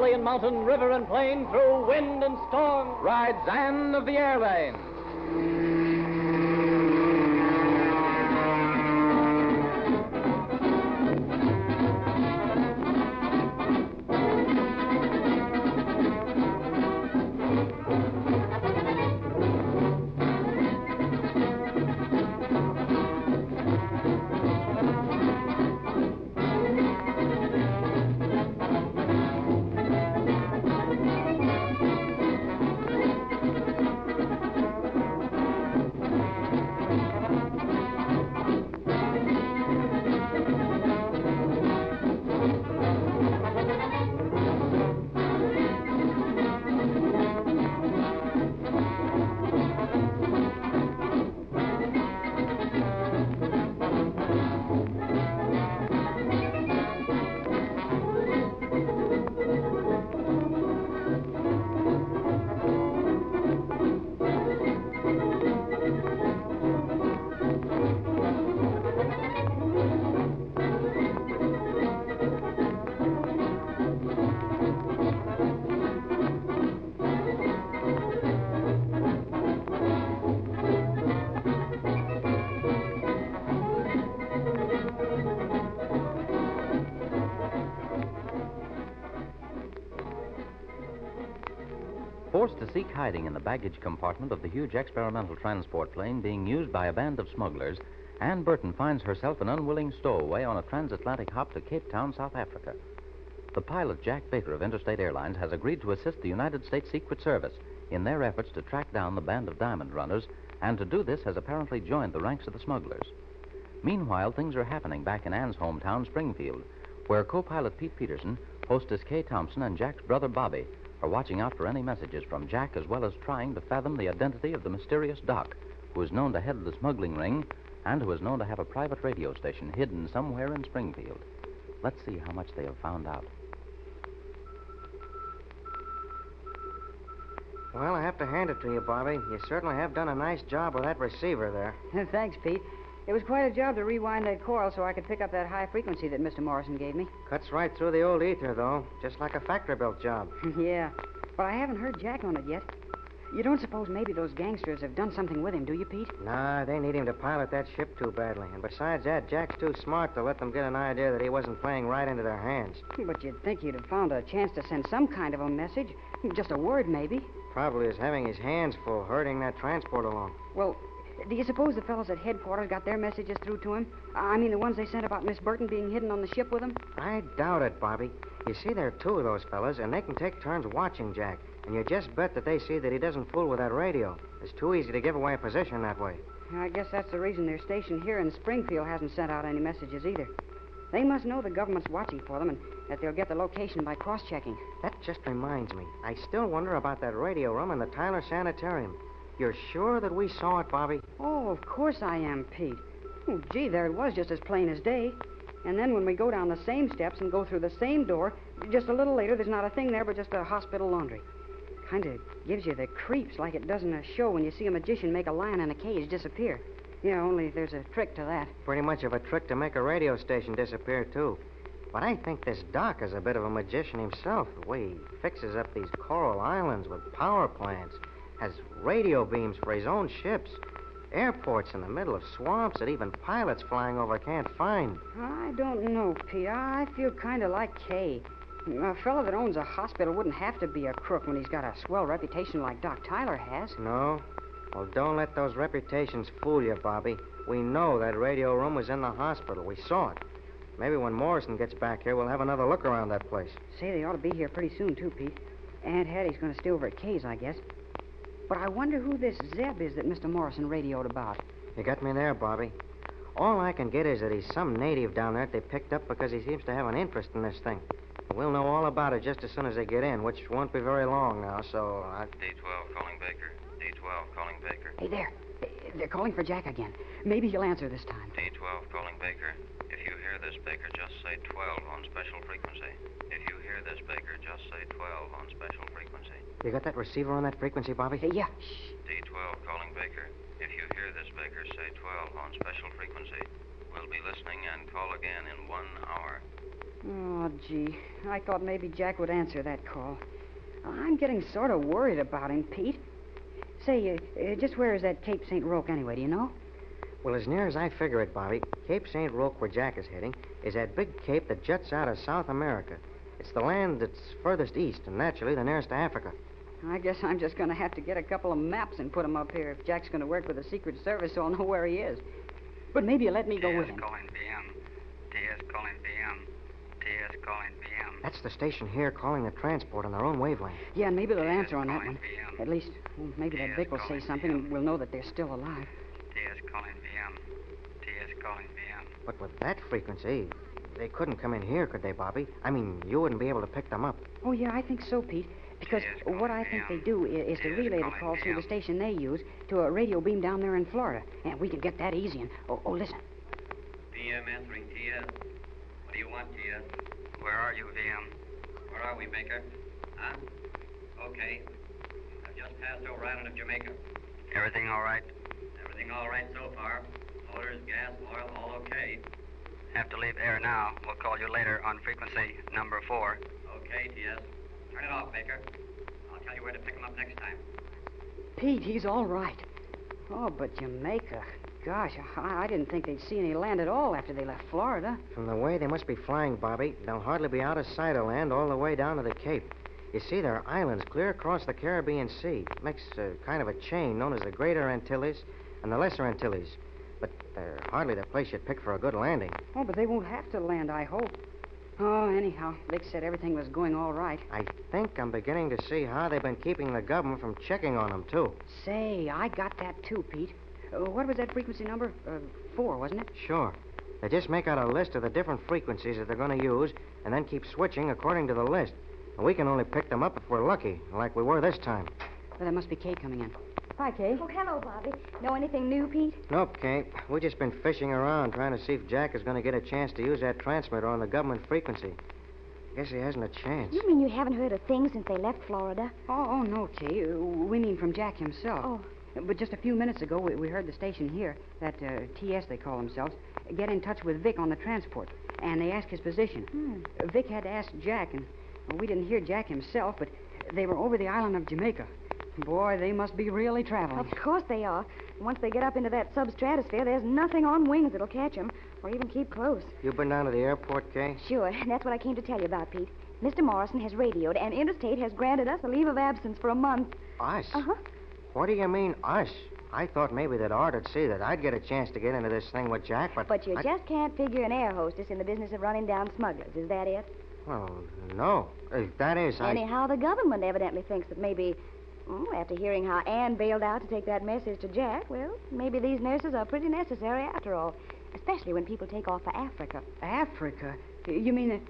valley and mountain, river and plain, through wind and storm, rides Ann of the Airlanes. Forced to seek hiding in the baggage compartment of the huge experimental transport plane being used by a band of smugglers, Ann Burton finds herself an unwilling stowaway on a transatlantic hop to Cape Town, South Africa. The pilot, Jack Baker of Interstate Airlines, has agreed to assist the United States Secret Service in their efforts to track down the band of diamond runners, and to do this has apparently joined the ranks of the smugglers. Meanwhile, things are happening back in Ann's hometown, Springfield, where co-pilot Pete Peterson, hostess Kay Thompson, and Jack's brother Bobby are watching out for any messages from Jack, as well as trying to fathom the identity of the mysterious Doc, who is known to head the smuggling ring and who is known to have a private radio station hidden somewhere in Springfield. Let's see how much they have found out. Well, I have to hand it to you, Bobby. You certainly have done a nice job with that receiver there. Thanks, Pete. It was quite a job to rewind that coil so I could pick up that high frequency that Mr. Morrison gave me. Cuts right through the old ether, though, just like a factory-built job. Yeah, but I haven't heard Jack on it yet. You don't suppose maybe those gangsters have done something with him, do you, Pete? Nah, they need him to pilot that ship too badly. And besides that, Jack's too smart to let them get an idea that he wasn't playing right into their hands. But you'd think he'd have found a chance to send some kind of a message. Just a word, maybe. Probably is having his hands full herding that transport along. Well, do you suppose the fellows at headquarters got their messages through to him? I mean, the ones they sent about Miss Burton being hidden on the ship with him? I doubt it, Bobby. You see, there are two of those fellas, and they can take turns watching Jack. And you just bet that they see that he doesn't fool with that radio. It's too easy to give away a position that way. I guess that's the reason their station here in Springfield hasn't sent out any messages either. They must know the government's watching for them and that they'll get the location by cross-checking. That just reminds me. I still wonder about that radio room in the Tyler Sanitarium. You're sure that we saw it, Bobby? Oh, of course I am, Pete. Oh, gee, there it was just as plain as day. And then when we go down the same steps and go through the same door, just a little later, there's not a thing there but just a hospital laundry. Kind of gives you the creeps like it does in a show when you see a magician make a lion in a cage disappear. Yeah, only there's a trick to that. Pretty much of a trick to make a radio station disappear, too. But I think this Doc is a bit of a magician himself, the way he fixes up these coral islands with power plants, has radio beams for his own ships, airports in the middle of swamps that even pilots flying over can't find. I don't know, Pete. I feel kind of like Kay. A fellow that owns a hospital wouldn't have to be a crook when he's got a swell reputation like Doc Tyler has. No? Well, don't let those reputations fool you, Bobby. We know that radio room was in the hospital. We saw it. Maybe when Morrison gets back here, we'll have another look around that place. Say, they ought to be here pretty soon, too, Pete. Aunt Hattie's going to stay over at Kay's, I guess. But I wonder who this Zeb is that Mr. Morrison radioed about. You got me there, Bobby. All I can get is that he's some native down there that they picked up because he seems to have an interest in this thing. We'll know all about it just as soon as they get in, which won't be very long now, so D12 calling Baker. D12 calling Baker. Hey, there. They're calling for Jack again. Maybe he'll answer this time. D12 calling Baker. If you hear this, Baker, just say 12 on special frequency. If you hear this, Baker, just say 12 on special frequency. You got that receiver on that frequency, Bobby? Yeah. Shh. D12 calling Baker. If you hear this, Baker, say 12 on special frequency. We'll be listening and call again in 1 hour. Oh, gee. I thought maybe Jack would answer that call. I'm getting sort of worried about him, Pete. Say, just where is that Cape St. Roque anyway, do you know? Well, as near as I figure it, Bobby, Cape St. Roque, where Jack is heading, is that big cape that juts out of South America. It's the land that's furthest east, and naturally the nearest to Africa. I guess I'm just going to have to get a couple of maps and put them up here if Jack's going to work with the Secret Service, so I'll know where he is. But maybe you'll let me go with him. calling BM. TS calling BM. TS calling BM. That's the station here calling the transport on their own wavelength. Yeah, and maybe they'll answer on that calling one. BM. At least, well, maybe that Vic will say something and we'll know that they're still alive. TS calling BM. TS calling BM. But with that frequency, they couldn't come in here, could they, Bobby? I mean, you wouldn't be able to pick them up. Oh, yeah, I think so, Pete. Because what I think they do is to relay the call through the station they use to a radio beam down there in Florida. And we can get that easy. And, listen. BM answering TS. What do you want, TS? Where are you, VM? Where are we, Baker? Huh? Okay. I've just passed over island of Jamaica. Everything all right? Everything all right so far. Motors, gas, oil, all okay. Have to leave air now. We'll call you later on frequency number 4. Okay, TS. Turn it off, Baker. I'll tell you where to pick 'em up next time. Pete, he's all right. Oh, but Jamaica. Gosh, I didn't think they'd see any land at all after they left Florida. From the way they must be flying, Bobby, they'll hardly be out of sight of land all the way down to the Cape. You see, there are islands clear across the Caribbean Sea. It makes kind of a chain known as the Greater Antilles and the Lesser Antilles. But they're hardly the place you'd pick for a good landing. Oh, but they won't have to land, I hope. Oh, anyhow, Vic said everything was going all right. I think I'm beginning to see how they've been keeping the government from checking on them, too. Say, I got that too, Pete. What was that frequency number? 4, wasn't it? Sure. They just make out a list of the different frequencies that they're going to use and then keep switching according to the list. And we can only pick them up if we're lucky, like we were this time. Well, that must be Kay coming in. Hi, Kay. Oh, hello, Bobby. Know anything new, Pete? Nope, Kate. We've just been fishing around trying to see if Jack is going to get a chance to use that transmitter on the government frequency. Guess he hasn't a chance. You mean you haven't heard a thing since they left Florida? Oh, no, Kay. We mean from Jack himself. Oh. But just a few minutes ago, we heard the station here, that TS they call themselves, get in touch with Vic on the transport. And they asked his position. Vic had to ask Jack, and we didn't hear Jack himself, but they were over the island of Jamaica. Boy, they must be really traveling. Of course they are. Once they get up into that substratosphere, there's nothing on wings that'll catch them or even keep close. You been down to the airport, Kay? Sure, that's what I came to tell you about, Pete. Mr. Morrison has radioed, and Interstate has granted us a leave of absence for a month. Us? Uh-huh. What do you mean, us? I thought maybe that Art would see that I'd get a chance to get into this thing with Jack, but... But you just can't figure an air hostess in the business of running down smugglers. Is that it? Well, no. That is, Anyhow, the government evidently thinks that maybe... after hearing how Ann bailed out to take that message to Jack, well, maybe these nurses are pretty necessary after all. Especially when people take off for Africa. Africa? You mean that...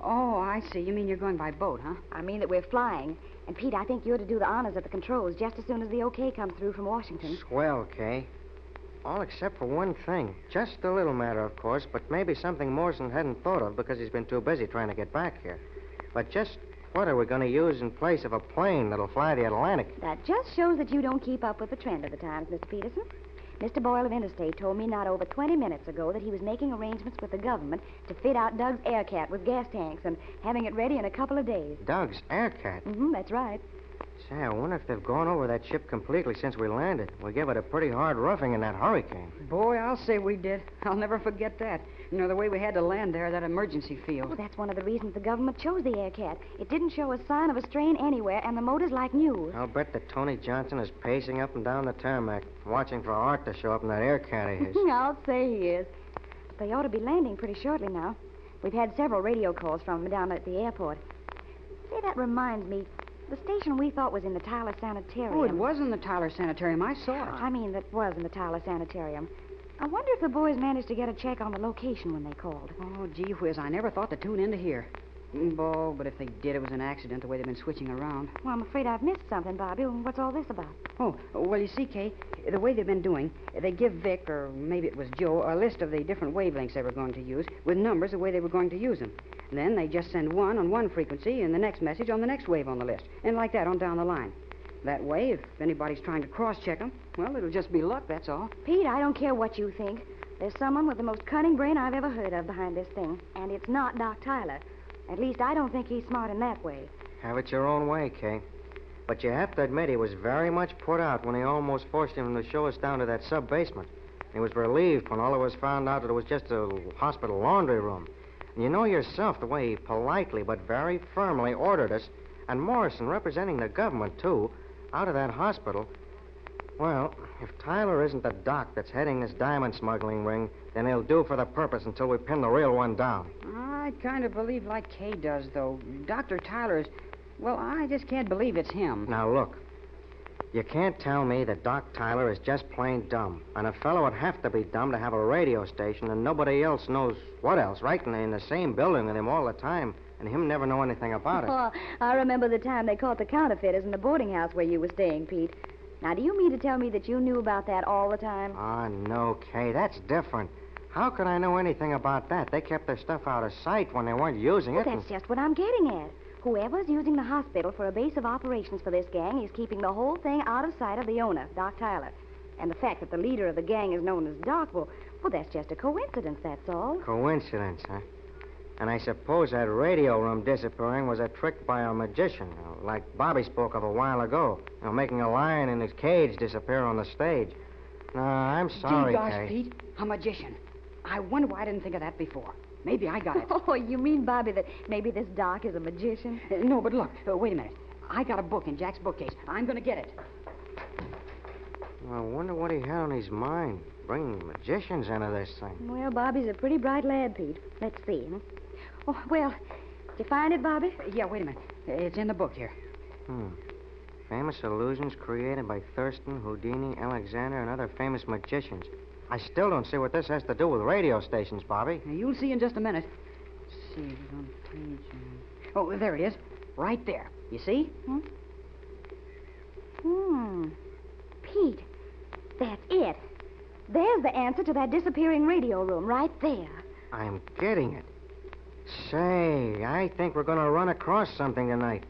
Oh, I see. You mean you're going by boat, huh? I mean that we're flying. And, Pete, I think you're to do the honors at the controls just as soon as the okay comes through from Washington. Swell, Kay. All except for one thing. Just a little matter, of course, but maybe something Morrison hadn't thought of because he's been too busy trying to get back here. But just what are we going to use in place of a plane that'll fly the Atlantic? That just shows that you don't keep up with the trend of the times, Mr. Peterson. Mr. Boyle of Interstate told me not over 20 minutes ago that he was making arrangements with the government to fit out Doug's Aircat with gas tanks and having it ready in a couple of days. Doug's Aircat? That's right. Say, I wonder if they've gone over that ship completely since we landed. We gave it a pretty hard roughing in that hurricane. Boy, I'll say we did. I'll never forget that. You know, the way we had to land there, that emergency field. Oh, that's one of the reasons the government chose the Aircat. It didn't show a sign of a strain anywhere, and the motor's like new. I'll bet that Tony Johnson is pacing up and down the tarmac, watching for Art to show up in that Aircat of his. I'll say he is. But they ought to be landing pretty shortly now. We've had several radio calls from them down at the airport. Say, that reminds me... The station we thought was in the Tyler Sanitarium. Oh, it was in the Tyler Sanitarium. I saw it. I mean, that was in the Tyler Sanitarium. I wonder if the boys managed to get a check on the location when they called. Oh, gee whiz, I never thought to tune into here. Oh, but if they did, it was an accident, the way they've been switching around. Well, I'm afraid I've missed something, Bobby. What's all this about? Oh, well, you see, Kay, the way they've been doing, they give Vic, or maybe it was Joe, a list of the different wavelengths they were going to use with numbers the way they were going to use them. Then they just send one on one frequency and the next message on the next wave on the list. And like that on down the line. That way, if anybody's trying to cross-check them, well, it'll just be luck, that's all. Pete, I don't care what you think. There's someone with the most cunning brain I've ever heard of behind this thing, and it's not Doc Tyler. At least I don't think he's smart in that way. Have it your own way, Kay. But you have to admit he was very much put out when he almost forced him to show us down to that sub-basement. He was relieved when all of us found out that it was just a hospital laundry room. And you know yourself the way he politely but very firmly ordered us, and Morrison representing the government, too, out of that hospital. Well, if Tyler isn't the doc that's heading this diamond smuggling ring, then he'll do for the purpose until we pin the real one down. I kind of believe like Kay does, though. Dr. Tyler is... Well, I just can't believe it's him. Now, look. You can't tell me that Doc Tyler is just plain dumb. And a fellow would have to be dumb to have a radio station and nobody else knows what else, right? In the same building with him all the time, and him never know anything about it. Oh, I remember the time they caught the counterfeiters in the boarding house where you were staying, Pete. Now, do you mean to tell me that you knew about that all the time? Oh, no, Kay, that's different. How could I know anything about that? They kept their stuff out of sight when they weren't using it. Well, that's just what I'm getting at. Whoever's using the hospital for a base of operations for this gang is keeping the whole thing out of sight of the owner, Doc Tyler. And the fact that the leader of the gang is known as Doc, well, that's just a coincidence, that's all. Coincidence, huh? And I suppose that radio room disappearing was a trick by a magician, like Bobby spoke of a while ago, making a lion in his cage disappear on the stage. No, I'm sorry, Gee, gosh, Kay. Pete, a magician. I wonder why I didn't think of that before. Maybe I got it. Oh, you mean, Bobby, that maybe this Doc is a magician? No, but look, wait a minute. I got a book in Jack's bookcase. I'm going to get it. I wonder what he had on his mind, bringing magicians into this thing. Well, Bobby's a pretty bright lad, Pete. Let's see. Oh, well, did you find it, Bobby? Yeah, wait a minute. It's in the book here. Famous illusions created by Thurston, Houdini, Alexander, and other famous magicians. I still don't see what this has to do with radio stations, Bobby. Now, you'll see in just a minute. Let's see, it's on page... Oh, there it is. Right there. You see? Pete, that's it. There's the answer to that disappearing radio room right there. I'm getting it. Say, I think we're going to run across something tonight.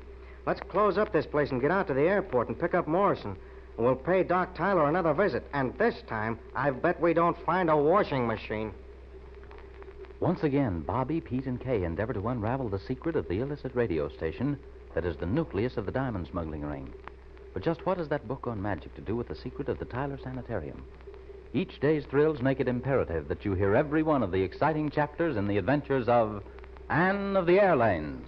Let's close up this place and get out to the airport and pick up Morrison. And we'll pay Doc Tyler another visit. And this time, I bet we don't find a washing machine. Once again, Bobby, Pete, and Kay endeavor to unravel the secret of the illicit radio station that is the nucleus of the diamond smuggling ring. But just what has that book on magic to do with the secret of the Tyler Sanitarium? Each day's thrills make it imperative that you hear every one of the exciting chapters in the adventures of Ann of the Airlanes.